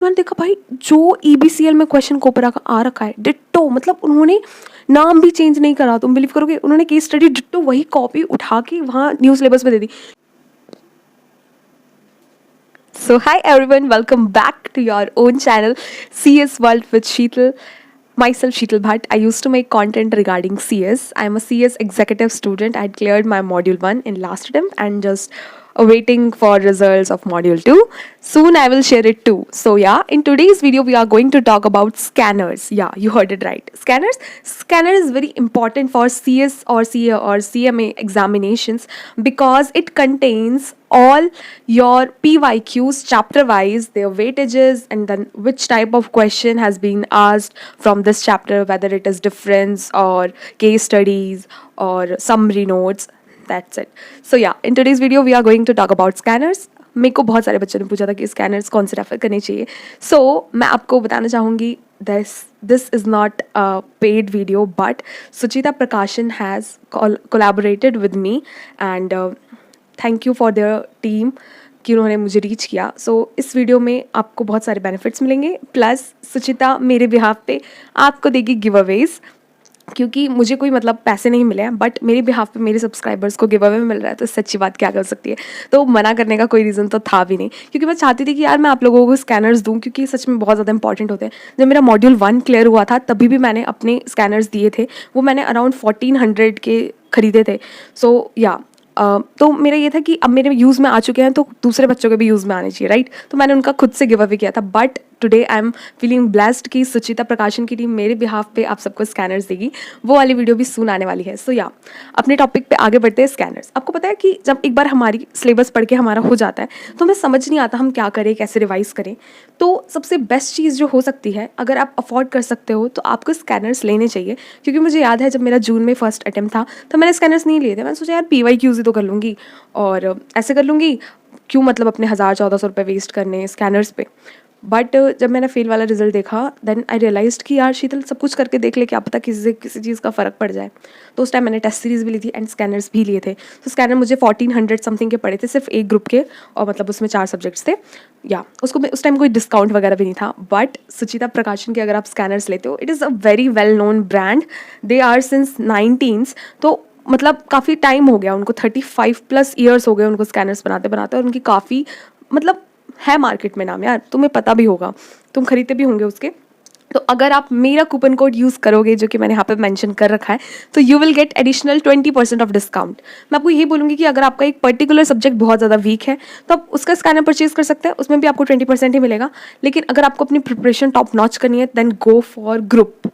मैंने देखा भाई जो EBCL में क्वेश्चन कोपरा का आ रखा है डिट्टो, मतलब उन्होंने नाम भी चेंज नहीं करा। तुम बिलीव करोगे, उन्होंने केस स्टडी डिट्टो वही कॉपी उठा के वहाँ न्यूज़ सिलेबस में दे दी। So hi everyone, welcome back to your own channel CS World with Sheetal. Myself Sheetal Bhatt. I used to make content regarding CS. I am a CS executive student. I had cleared my module 1 in last attempt and just awaiting for results of module 2. Soon I will share it too. So yeah, in today's video we are going to talk about scanners. Yeah, you heard it right. Scanner is very important for CS or CA or CMA examinations because it contains all your PYQs chapter wise, their weightages, and then which type of question has been asked from this chapter, whether it is difference or case studies or summary notes. That's it. So yeah, in today's video we are going to talk about scanners. मेरे को बहुत सारे बच्चों ने पूछा था कि scanners कौन से रेफर करने चाहिए। सो मैं आपको बताना चाहूँगी this is not a paid video, but Suchita Prakashan has collaborated with me and thank you for their team कि उन्होंने मुझे रीच किया। सो इस वीडियो में आपको बहुत सारे बेनिफिट्स मिलेंगे, प्लस सुचिता मेरे बिहाफ पे आपको देगी गिव अवेज, क्योंकि मुझे कोई मतलब पैसे नहीं मिले हैं, बट मेरे बिहाफ पे मेरे सब्सक्राइबर्स को गिव अवे मिल रहा है, तो सच्ची बात क्या कर सकती है। तो मना करने का कोई रीज़न तो था भी नहीं, क्योंकि मैं चाहती थी कि यार मैं आप लोगों को स्कैनर्स दूं, क्योंकि सच में बहुत ज़्यादा इंपॉर्टेंट होते हैं। जब मेरा मॉड्यूल 1 क्लियर हुआ था तभी भी मैंने अपने स्कैनर्स दिए थे, वो मैंने अराउंड 1400 के खरीदे थे। सो या तो मेरा ये था कि अब मेरे यूज़ में आ चुके हैं तो दूसरे बच्चों के भी यूज़ में आने चाहिए, राइट। तो मैंने उनका खुद से गिव अवे किया था, but today I am feeling blessed कि सुचिता प्रकाशन की टीम मेरे बिहाफ पे आप सबको स्कैनर्स देगी। वो वाली वीडियो भी सून आने वाली है। सो या अपने टॉपिक पे आगे बढ़ते हैं। स्कैनर्स, आपको पता है कि जब एक बार हमारी सिलेबस पढ़ के हमारा हो जाता है तो हमें समझ नहीं आता हम क्या करें, कैसे रिवाइज करें। तो सबसे बेस्ट चीज़ जो हो सकती है, अगर आप अफोर्ड कर सकते हो तो आपको स्कैनर्स लेने चाहिए। क्योंकि मुझे याद है जब मेरा जून में फर्स्ट अटेम्प्ट था तो मैंने स्कैनर्स नहीं लिए थे। मैंने सोचा यार PYQs ही तो कर लूँगी और ऐसे कर लूँगी, क्यों मतलब अपने 1000-1400 रुपये वेस्ट करने स्कैनर्स पे। बट जब मैंने फेल वाला रिजल्ट देखा देन आई रियलाइज्ड कि यार शीतल सब कुछ करके देख ले, क्या पता किसी से किसी चीज़ का फ़र्क पड़ जाए। तो उस टाइम मैंने टेस्ट सीरीज़ भी ली थी एंड स्कैनर्स भी लिए थे। तो स्कैनर मुझे 1400 समथिंग के पड़े थे, सिर्फ एक ग्रुप के, और मतलब उसमें 4 सब्जेक्ट्स थे। या उसको उस टाइम कोई डिस्काउंट वगैरह भी नहीं था। बट सुचिता प्रकाशन के अगर आप स्कैनर्स लेते हो, it is a very well known brand. They are since 19s, तो मतलब काफ़ी टाइम हो गया उनको, 35+ ईयर्स हो गए उनको स्कैनर्स बनाते बनाते, और उनकी काफ़ी मतलब है मार्केट में नाम, यार तुम्हें पता भी होगा, तुम खरीदते भी होंगे उसके। तो अगर आप मेरा कूपन कोड यूज़ करोगे जो कि मैंने यहाँ पे मेंशन कर रखा है, तो you will get additional 20% of discount. मैं आपको यही बोलूँगी कि अगर आपका एक पर्टिकुलर सब्जेक्ट बहुत ज़्यादा वीक है तो आप उसका स्कैनर परचेज कर सकते हैं, उसमें भी आपको 20% ही मिलेगा। लेकिन अगर आपको अपनी प्रिपरेशन टॉप नॉच करनी है देन गो फॉर ग्रुप,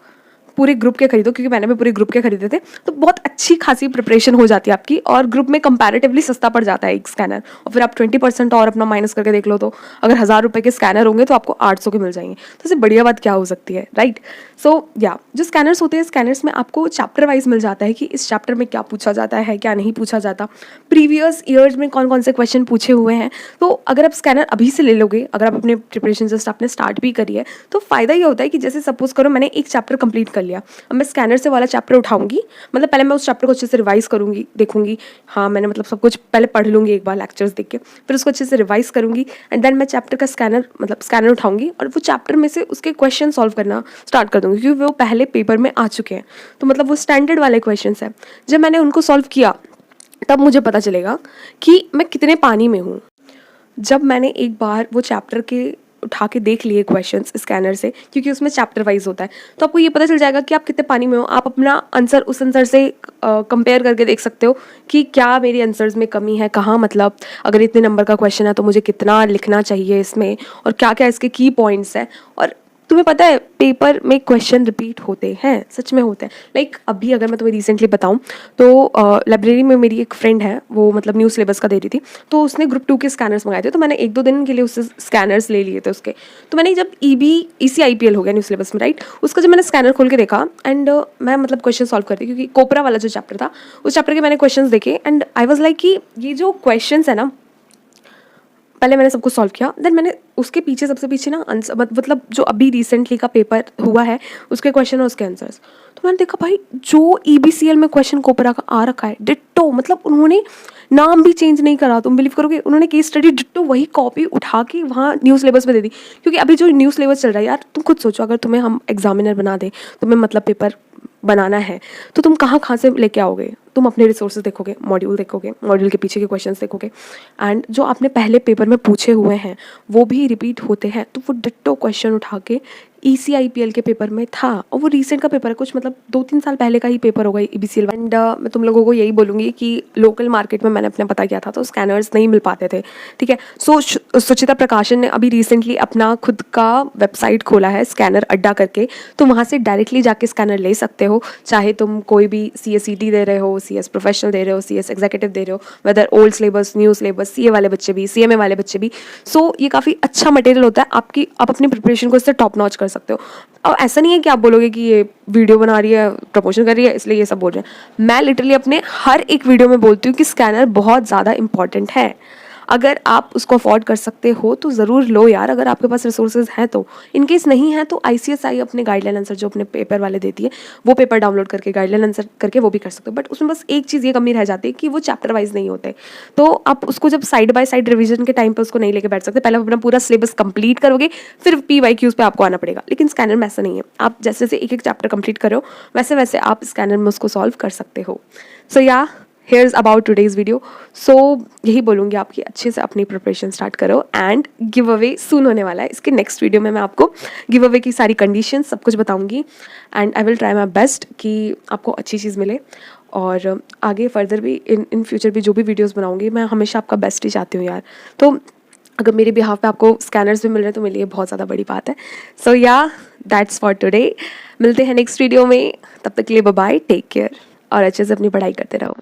पूरे ग्रुप के खरीदो, क्योंकि मैंने भी पूरे ग्रुप के खरीदे थे। तो बहुत अच्छी खासी प्रिपरेशन हो जाती है आपकी, और ग्रुप में कंपैरेटिवली सस्ता पड़ जाता है एक स्कैनर। और फिर आप 20% और अपना माइनस करके देख लो, तो अगर 1000 रुपये के स्कैनर होंगे तो आपको 800 के मिल जाएंगे। तो इससे बढ़िया बात क्या हो सकती है, राइट। सो या जो स्कैनर्स होते हैं, स्कैनर्स में आपको चैप्टर वाइज मिल जाता है कि इस चैप्टर में क्या पूछा जाता है, क्या नहीं पूछा जाता, प्रीवियस ईयर्स में कौन कौन से क्वेश्चन पूछे हुए हैं। तो अगर आप स्कैनर अभी से ले लोगे, अगर आप अपने प्रिपरेशन जस्ट आपने स्टार्ट भी करी है, तो फ़ायदा ये होता है कि जैसे सपोज करो मैंने एक चैप्टर कंप्लीट कर लिया, अब मैं स्कैनर से वाला चैप्टर उठाऊंगी, मतलब पहले मैं उस चैप्टर को अच्छे से रिवाइज करूंगी, देखूंगी, हाँ मैंने मतलब सब कुछ पहले पढ़ लूंगी एक बार लेक्चर्स देख के, फिर उसको अच्छे से रिवाइज करूंगी एंड देन मैं चैप्टर का स्कैनर उठाऊंगी और वो चैप्टर में से उसके क्वेश्चन सॉल्व करना स्टार्ट कर दूंगी, क्योंकि वो पहले पेपर में आ चुके हैं। तो मतलब वो स्टैंडर्ड वाले क्वेश्चन हैं। जब मैंने उनको सॉल्व किया तब मुझे पता चलेगा कि मैं कितने पानी में हूँ। जब मैंने एक बार वो चैप्टर के उठा के देख लिए क्वेश्चंस स्कैनर से, क्योंकि उसमें चैप्टर वाइज होता है, तो आपको ये पता चल जाएगा कि आप कितने पानी में हो। आप अपना आंसर उस आंसर से कंपेयर करके देख सकते हो कि क्या मेरे आंसर्स में कमी है, कहाँ मतलब अगर इतने नंबर का क्वेश्चन है तो मुझे कितना लिखना चाहिए इसमें, और क्या क्या इसके की पॉइंट्स हैं। और तुम्हें पता है पेपर में क्वेश्चन रिपीट होते हैं, सच में होते हैं। लाइक अभी अगर मैं तुम्हें रिसेंटली बताऊं तो लाइब्रेरी में मेरी एक फ्रेंड है, वो मतलब न्यू सिलेबस का दे रही थी, तो उसने ग्रुप 2 के स्कैनर्स मंगाए थे, तो मैंने 1-2 दिन के लिए उससे स्कैनर्स ले लिए थे उसके। तो मैंने जब ECIPL हो गया न्यू सिलेबस में, राइट, उसका जब मैंने स्कैनर खोल के देखा एंड मैं मतलब क्वेश्चन सॉल्व करती, क्योंकि कोपरा वाला जो चैप्टर था उस चैप्टर के मैंने क्वेश्चन देखे एंड आई वॉज लाइक कि ये जो क्वेश्चन है ना, पहले मैंने सब कुछ सॉल्व किया, देन मैंने उसके पीछे सबसे पीछे ना आंसर मतलब जो अभी रिसेंटली का पेपर हुआ है उसके क्वेश्चन और उसके आंसर्स, तो मैंने देखा भाई जो EBCL में क्वेश्चन कोपरा का आ रखा है डिट्टो, मतलब उन्होंने नाम भी चेंज नहीं करा। तुम बिलीव करोगे, उन्होंने केस स्टडी डिट्टो वही कॉपी उठा के वहाँ न्यूज़ सिलेबस में दे दी। क्योंकि अभी जो न्यूज़ सिलेबस चल रहा है यार, तुम खुद सोचो, अगर तुम्हें हम एग्जामिनर बना दें, तुम्हें मतलब पेपर बनाना है, तो तुम कहाँ कहाँ से लेके आओगे? तुम अपने रिसोर्सेज देखोगे, मॉड्यूल के पीछे के क्वेश्चंस देखोगे, एंड जो आपने पहले पेपर में पूछे हुए हैं वो भी रिपीट होते हैं। तो वो डिट्टो क्वेश्चन उठा के ECIPL के पेपर में था, और वो रिसेंट का पेपर है, कुछ मतलब 2-3 साल पहले का ही पेपर होगा EBCL। एंड मैं तुम लोगों को यही बोलूँगी कि लोकल मार्केट में मैंने अपना पता किया था तो स्कैनर्स नहीं मिल पाते थे, ठीक है। सो सुचिता प्रकाशन ने अभी रिसेंटली अपना खुद का वेबसाइट खोला है, स्कैनर अड्डा करके। तो वहाँ से डायरेक्टली जाके स्कैनर ले सकते हो, चाहे तुम कोई भी CSET दे रहे हो, CS प्रोफेशनल दे रहे हो, CS एग्जीक्यूटिव दे रहे हो, whether old syllabus, new syllabus, CA वाले बच्चे भी, CMA वाले बच्चे भी। सो ये काफ़ी अच्छा मटेरियल होता है, आप अपनी प्रिपरेशन को इससे टॉप नॉच कर सकते हो। और ऐसा नहीं है कि आप बोलोगे कि ये वीडियो बना रही है, प्रमोशन कर रही है, इसलिए ये सब बोल रहे हैं। मैं लिटरली अपने हर एक वीडियो में बोलती हूँ कि स्कैनर बहुत ज़्यादा इंपॉर्टेंट है। अगर आप उसको अफोर्ड कर सकते हो तो ज़रूर लो यार, अगर आपके पास रिसोर्सेज हैं तो। इनकेस नहीं है तो ICSI अपने गाइडलाइन आंसर जो अपने पेपर वाले देती है, वो पेपर डाउनलोड करके गाइडलाइन आंसर करके वो भी कर सकते हो। बट उसमें बस एक चीज़ ये कमी रह जाती है कि वो चैप्टर वाइज नहीं होते, तो आप उसको जब साइड बाय साइड रिविजन के टाइम पर उसको नहीं लेके बैठ सकते। पहले अपना पूरा सिलेबस कंप्लीट करोगे, फिर PYQs पे आपको आना पड़ेगा। लेकिन स्कैनर में ऐसा नहीं है, आप जैसे जैसे एक एक चैप्टर कंप्लीट करो वैसे वैसे आप स्कैनर में उसको सॉल्व कर सकते हो। सो या हेयर्स अबाउट टुडेज़ वीडियो। सो यही बोलूँगी आपकी अच्छे से अपनी प्रिपरेशन स्टार्ट करो, एंड गिव अवे सून होने वाला है। इसके नेक्स्ट वीडियो में मैं आपको गिव अवे की सारी कंडीशन सब कुछ बताऊँगी, and I will try my best कि आपको अच्छी चीज़ मिले। और आगे फर्दर भी इन फ्यूचर भी जो भी वीडियोज़ बनाऊँगी, मैं हमेशा आपका बेस्ट ही चाहती हूँ यार। तो अगर मेरे बिहाफ पे आपको स्कैनर्स भी मिल रहे हैं तो मेरे लिए बहुत ज़्यादा बड़ी बात है। सो या दैट्स फॉर टुडे। मिलते हैं नेक्स्ट वीडियो में, तब तक के लिए बाय बाय, टेक केयर, और अच्छे से अपनी पढ़ाई करते रहो।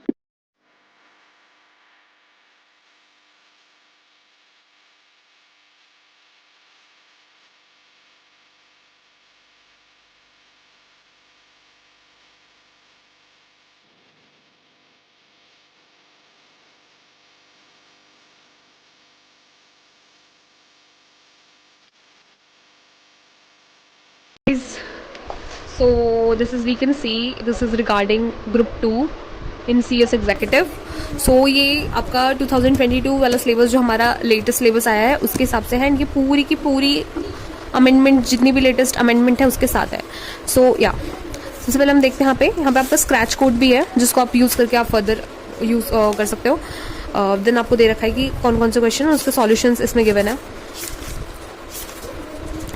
So this is, we can see this is regarding group 2 in CS executive. So ये आपका 2022 वाला सिलेबस जो हमारा लेटेस्ट सिलेबस आया है उसके हिसाब से है। इनकी पूरी की पूरी अमेंडमेंट, जितनी भी लेटेस्ट अमेंडमेंट है उसके साथ है। सो या सबसे पहले हम देखते हैं यहाँ पे आपका स्क्रैच कोड भी है जिसको आप यूज़ करके आप फर्दर यूज़ कर सकते हो। देन आपको दे रखा है कि कौन कौन से क्वेश्चन और उसके सॉल्यूशंस इसमें गिवन है।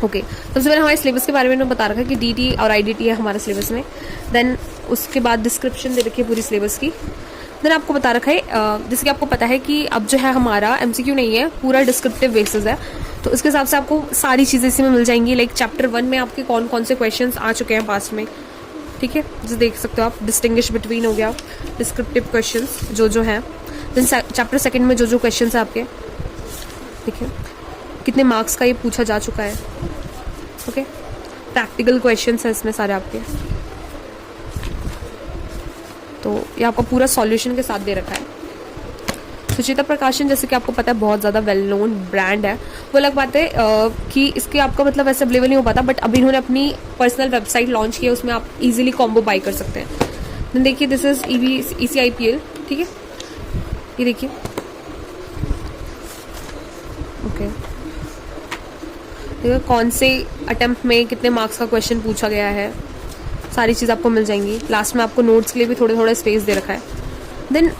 ओके, सबसे पहले हमारे सिलेबस के बारे में बता रखा है कि DT और IDT है हमारे सिलेबस में। देन उसके बाद डिस्क्रिप्शन दे रखी है पूरी सिलेबस की। देन आपको बता रखा है जैसे कि आपको पता है कि अब जो है हमारा MCQ नहीं है, पूरा डिस्क्रिप्टिव बेसिस है, तो इसके हिसाब से आपको सारी चीज़ें इसी में मिल जाएंगी। लाइक चैप्टर 1 में आपके कौन कौन से क्वेश्चन आ चुके हैं पास्ट में, ठीक है, जैसे देख सकते हो आप, डिस्टिंग्विश बिटवीन हो गया, डिस्क्रिप्टिव क्वेश्चन जो हैं। देन चैप्टर 2 में जो क्वेश्चन है आपके, ठीक है, कितने मार्क्स का ये पूछा जा चुका है। ओके, प्रैक्टिकल क्वेश्चंस हैं इसमें सारे आपके, तो ये आपका पूरा सॉल्यूशन के साथ दे रखा है। सुचिता प्रकाशन जैसे कि आपको पता है बहुत ज़्यादा वेल नोन ब्रांड है। वो अलग बात है कि इसके आपका मतलब ऐसे अवेलेबल नहीं हो पाता, बट अभी इन्होंने अपनी पर्सनल वेबसाइट लॉन्च की है, उसमें आप इजीली कॉम्बो बाई कर सकते हैं। देन देखिए, दिस इज ECIPL, ठीक है, ये देखिए, ओके, देखिए कौन से अटेम्प्ट में कितने मार्क्स का क्वेश्चन पूछा गया है, सारी चीज़ आपको मिल जाएंगी। लास्ट में आपको नोट्स के लिए भी थोड़े थोड़े स्पेस दे रखा है। देन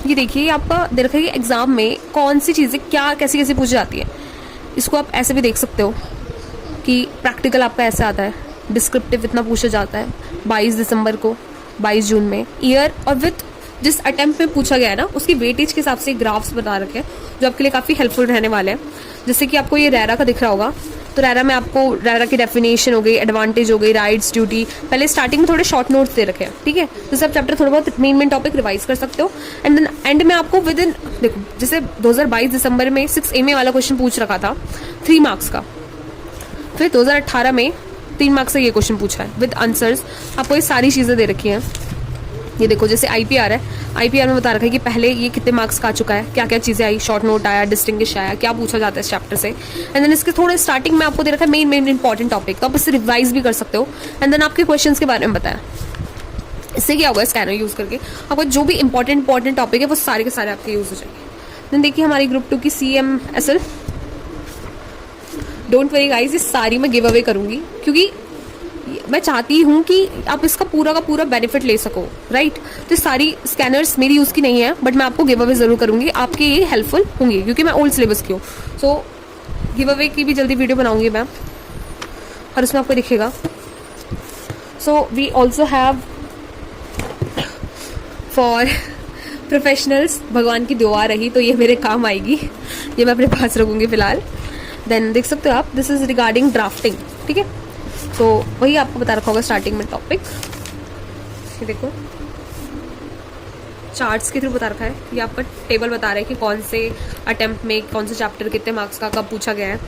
ये देखिए, आपका दे रखा है कि एग्जाम में कौन सी चीज़ें क्या कैसी कैसी पूछी जाती है। इसको आप ऐसे भी देख सकते हो कि प्रैक्टिकल आपका ऐसे आता है, डिस्क्रिप्टिव इतना पूछा जाता है 22 दिसंबर को, 22 जून में, ईयर और विथ जिस अटेम्प्ट में पूछा गया है ना उसकी वेटेज के हिसाब से ग्राफ्स बता रखे हैं जो आपके लिए काफ़ी हेल्पफुल रहने वाले हैं। जैसे कि आपको ये रैरा का दिख रहा होगा, तो रैरा में आपको रैरा की डेफिनेशन हो गई, एडवांटेज हो गई, राइट्स, ड्यूटी, पहले स्टार्टिंग में थोड़े शॉर्ट नोट्स दे रखे हैं, ठीक है, जैसे आप चैप्टर थोड़ा बहुत मेन टॉपिक रिवाइज कर सकते हो। एंड देन एंड में आपको विद इन, देखो जैसे 2022 दिसंबर में 6A वाला क्वेश्चन पूछ रखा था 3 मार्क्स का, फिर 2018 में 3 मार्क्स का ये क्वेश्चन पूछा है विद आंसर्स। आपको ये सारी चीज़ें दे रखी हैं। ये देखो, जैसे IPR है, IPR में बता रखा है कि पहले ये कितने मार्क्स का आ चुका है, क्या क्या चीज़ें आई, शॉर्ट नोट आया, डिस्टिंग्विश आया, क्या पूछा जाता है इस चैप्टर से। एंड देन इसके थोड़े स्टार्टिंग में आपको दे रखा है मेन इंपॉर्टेंट टॉपिक, तो आप इससे रिवाइज भी कर सकते हो। एंड देन आपके क्वेश्चंस के बारे में बताया, इससे क्या होगा, स्कैनर यूज़ करके आपका जो भी इंपॉर्टेंट टॉपिक है वो सारे के सारे आपके यूज़ हो जाएंगे। देन देखिए हमारी ग्रुप 2 की CMSL, डोंट वरी गाइस, ये सारी मैं गिव अवे करूँगी क्योंकि मैं चाहती हूँ कि आप इसका पूरा का पूरा बेनिफिट ले सको, राइट। तो सारी स्कैनर्स मेरी यूज़ की नहीं है, बट मैं आपको गिव अवे ज़रूर करूँगी, आपके ये हेल्पफुल होंगी क्योंकि मैं ओल्ड सिलेबस की हूँ। सो गिव अवे की भी जल्दी वीडियो बनाऊँगी मैं, और उसमें आपको दिखेगा। So we also have for professionals, भगवान की दुआ रही तो ये मेरे काम आएगी, ये मैं अपने पास रखूँगी फिलहाल। देन देख सकते हो आप, दिस इज़ रिगार्डिंग ड्राफ्टिंग, ठीक है। तो वही आपको बता रखा होगा स्टार्टिंग में टॉपिक, ये देखो चार्ट्स के थ्रू बता रखा है। ये आपका टेबल बता रहा है कि कौन से अटेम्प्ट में कौन से चैप्टर कितने मार्क्स का कब पूछा गया है।